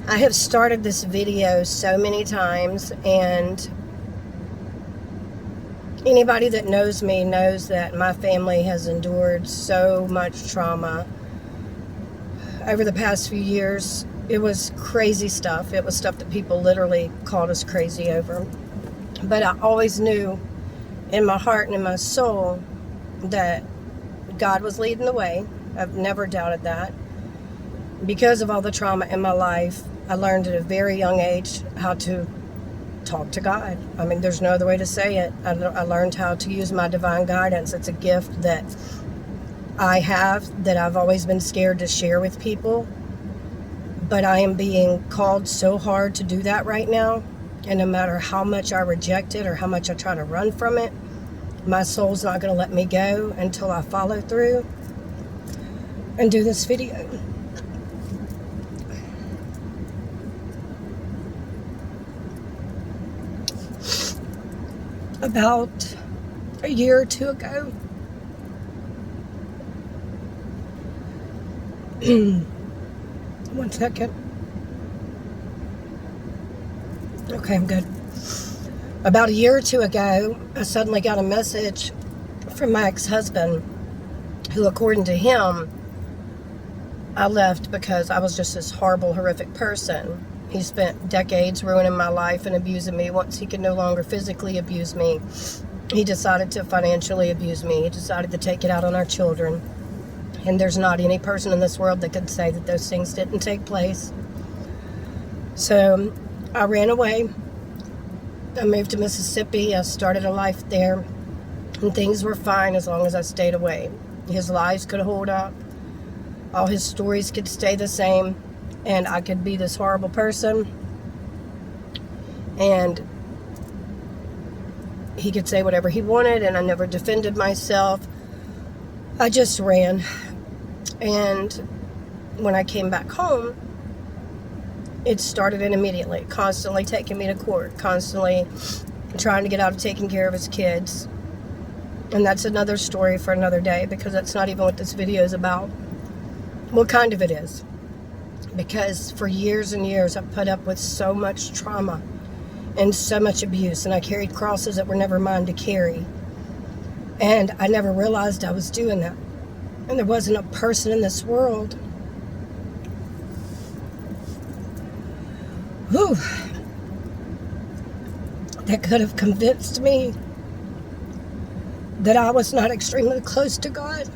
I have started this video so many times, and anybody that knows me knows that my family has endured so much trauma over the past few years. It was crazy stuff. It was stuff that people literally called us crazy over. But I always knew in my heart and in my soul that God was leading the way. I've never doubted that. Because of all the trauma in my life, I learned at a very young age how to talk to God. I mean, there's no other way to say it. I learned how to use my divine guidance. It's a gift that I have that I've always been scared to share with people. But I am being called so hard to do that right now. And no matter how much I reject it or how much I try to run from it, my soul's not going to let me go until I follow through and do this video. About a year or two ago, one second. Okay, I'm good. About a year or two ago, I suddenly got a message from my ex-husband, who, according to him, I left because I was just this horrible, horrific person. He spent decades ruining my life and abusing me. Once he could no longer physically abuse me, he decided to financially abuse me. He decided to take it out on our children. And there's not any person in this world that could say that those things didn't take place. So I ran away. I moved to Mississippi. I started a life there. And things were fine as long as I stayed away. His lies could hold up. All his stories could stay the same. And I could be this horrible person. And he could say whatever he wanted. And I never defended myself. I just ran. And when I came back home, it started in immediately. Constantly taking me to court. Constantly trying to get out of taking care of his kids. And that's another story for another day, because that's not even what this video is about. What kind of it is. Because for years and years, I've put up with so much trauma and so much abuse. And I carried crosses that were never mine to carry. And I never realized I was doing that. And there wasn't a person in this world that could have convinced me that I was not extremely close to God.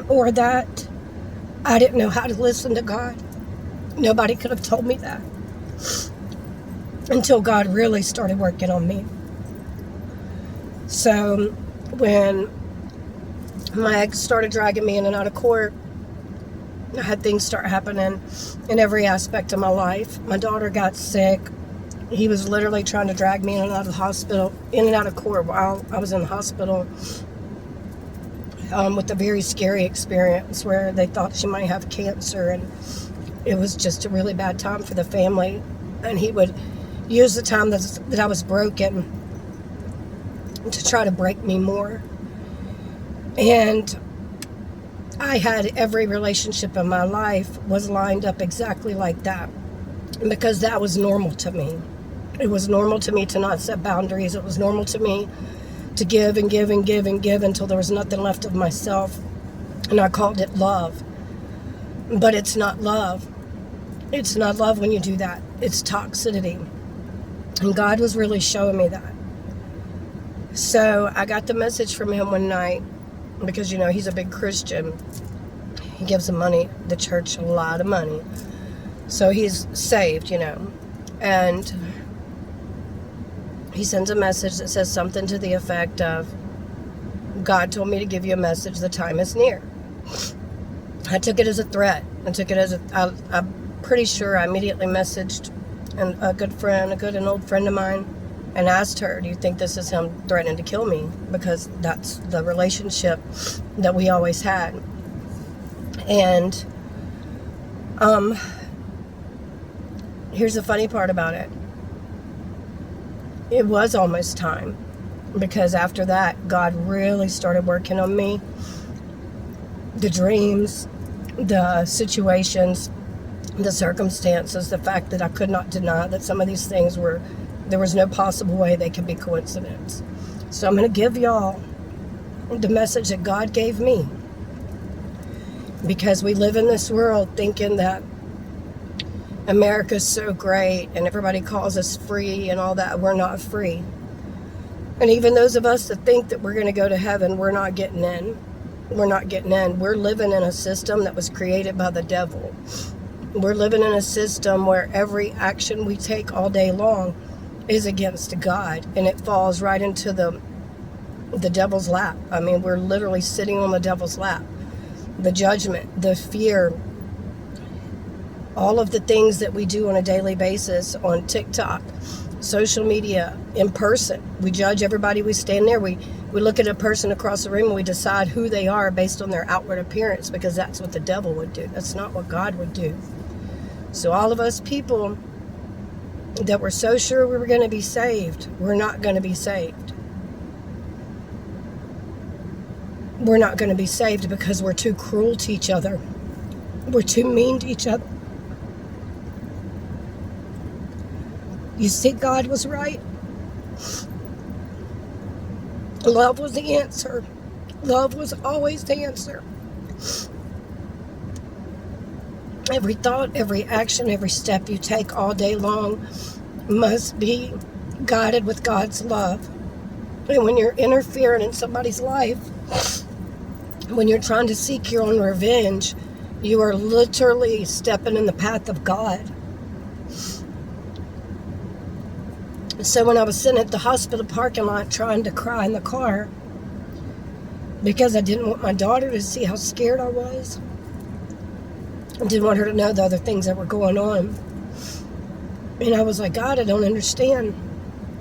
Or that I didn't know how to listen to God. Nobody could have told me that until God really started working on me. So when my ex started dragging me in and out of court, I had things start happening in every aspect of my life. My daughter got sick. He was literally trying to drag me in and out of the hospital, in and out of court while I was in the hospital, with a very scary experience where they thought she might have cancer, and it was just a really bad time for the family. And he would use the time that I was broken to try to break me more. And I had every relationship in my life was lined up exactly like that, because that was normal to me. It was normal to me to not set boundaries. It was normal to me to give and give and give and give until there was nothing left of myself. And I called it love. But it's not love. It's not love when you do that. It's toxicity. And God was really showing me that. So I got the message from him one night, because, you know, he's a big Christian. He gives the church a lot of money. So he's saved, you know. And he sends a message that says something to the effect of, God told me to give you a message, the time is near. I took it as a threat. I took it as I'm pretty sure I immediately messaged a good friend, an old friend of mine, and asked her, do you think this is him threatening to kill me? Because that's the relationship that we always had. And here's the funny part about it. It was almost time, because after that, God really started working on me. the dreams, the situations, the circumstances, the fact that I could not deny that some of these things were, there was no possible way they could be coincidence. So I'm going to give y'all the message that God gave me. Because we live in this world thinking that America's so great and everybody calls us free and all that. We're not free. And even those of us that think that we're going to go to heaven, we're not getting in. We're not getting in. We're living in a system that was created by the devil. We're living in a system where every action we take all day long is against God, and it falls right into the devil's lap. I mean, we're literally sitting on the devil's lap. The judgment, the fear, all of the things that we do on a daily basis on TikTok, social media, in person. We judge everybody. We stand there. We look at a person across the room and we decide who they are based on their outward appearance, because that's what the devil would do. That's not what God would do. So all of us people that were so sure we were going to be saved, we're not going to be saved. We're not going to be saved because we're too cruel to each other. We're too mean to each other. You see, God was right. Love was the answer. Love was always the answer. Every thought, every action, every step you take all day long must be guided with God's love. And when you're interfering in somebody's life, when you're trying to seek your own revenge, you are literally stepping in the path of God. So when I was sitting at the hospital parking lot trying to cry in the car because I didn't want my daughter to see how scared I was, I didn't want her to know the other things that were going on. And I was like, God, I don't understand.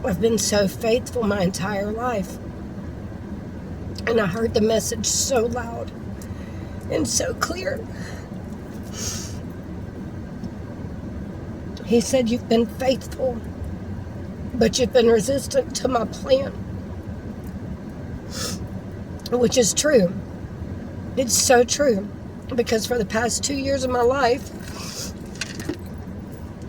I've been so faithful my entire life. And I heard the message so loud and so clear. He said, you've been faithful, but you've been resistant to my plan. Which is true. It's so true. Because for the past 2 years of my life,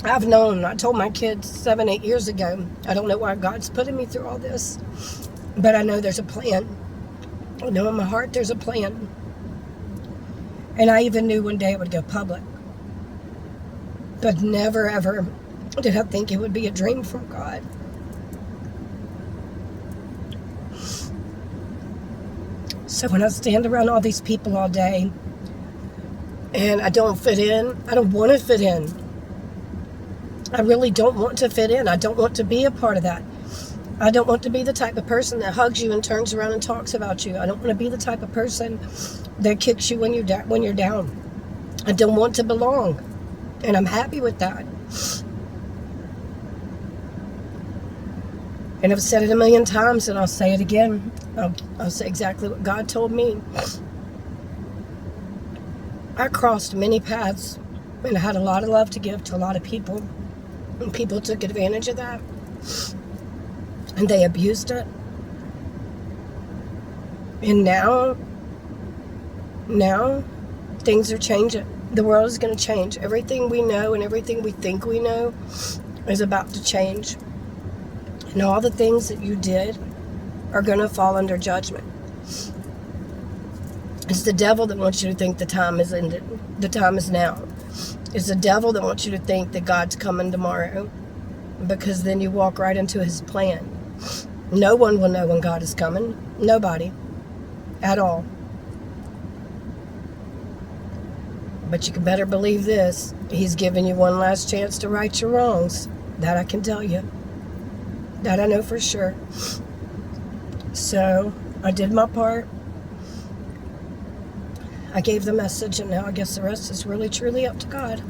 I've known, I told my kids 7, 8 years ago, I don't know why God's putting me through all this, but I know there's a plan. I know in my heart there's a plan. And I even knew one day it would go public. But never ever did I think it would be a dream from God. So when I stand around all these people all day, and I don't fit in, I don't want to fit in. I really don't want to fit in. I don't want to be a part of that. I don't want to be the type of person that hugs you and turns around and talks about you. I don't want to be the type of person that kicks you when you're down. I don't want to belong. And I'm happy with that. And I've said it a million times, and I'll say it again. I'll say exactly what God told me. I crossed many paths, and I had a lot of love to give to a lot of people. And people took advantage of that. And they abused it. And now, things are changing. The world is going to change. Everything we know and everything we think we know is about to change. And all the things that you did are going to fall under judgment. It's the devil that wants you to think the time is ended. The time is now. It's the devil that wants you to think that God's coming tomorrow, because then you walk right into his plan. No one will know when God is coming. Nobody. At all. But you can better believe this. He's giving you one last chance to right your wrongs. That I can tell you. That I know for sure. So, I did my part. I gave the message, and now I guess the rest is really truly up to God.